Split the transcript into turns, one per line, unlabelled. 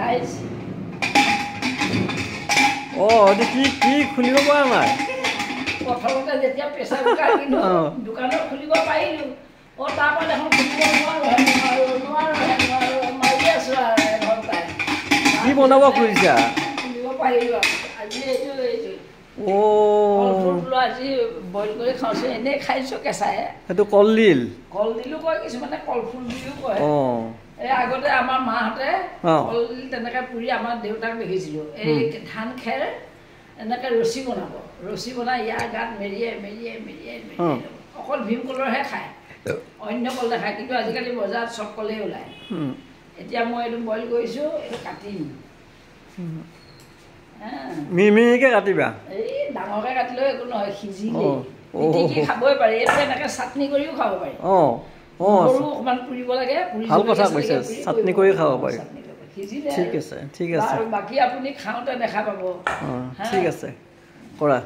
ৰাইজ
এইটো কি খুলিব পৰা নাই
প্ৰথমতে যেতিয়া প্ৰেছাৰ কুকাৰ কিনো দোকানত খুলিব পাৰিলোঁ তাৰপৰা দেখোন খুলিব নোৱাৰো মাৰি আছোঁ আৰু এঘণ্টাই
কি বনাব খুজিছা
খুলিব পাৰিলোঁ আজি এইটো কলফুলটো আজি বইল কৰি খাওঁছোঁ এনেই খাইছোঁ কেঁচাই
সেইটো কলডিল
কলডিলো কয় কিছুমানে কলফুল বুলিও কয় এই আগতে আমাৰ মাহঁতে কলডিল তেনেকৈ পুৰি আমাৰ দেউতাক দেখিছিলোঁ এই ধান খেৰ এনেকৈ ৰছী বনাব ৰছী বনাই ইয়াৰ গাত মেৰিয়াই মেৰিয়াই মেৰিয়াই মেৰিয়াই অকল ভীমকলৰহে খায় অন্য কল নাখায় কিন্তু আজিকালি বজাৰত চব কলেই ওলায় এতিয়া মই এইটো বইল কৰিছোঁ এইটো কাটিম
মিহিকে কাটিবা
এই ডাঙৰকৈ কাটিলেও একো নহয় সিজিলেই পিটিকি খাবই পাৰি এইটো এনেকৈ চাটনি কৰিও খাব পাৰি সৰু অকণমান পুৰিব লাগে
ভাল কথা কৈছে চাটনি কৰি খাব পাৰি
সিজিলে
ঠিক আছে
আৰু বাকী আপুনি খাওঁতে দেখা পাব
ঠিক আছে কৰা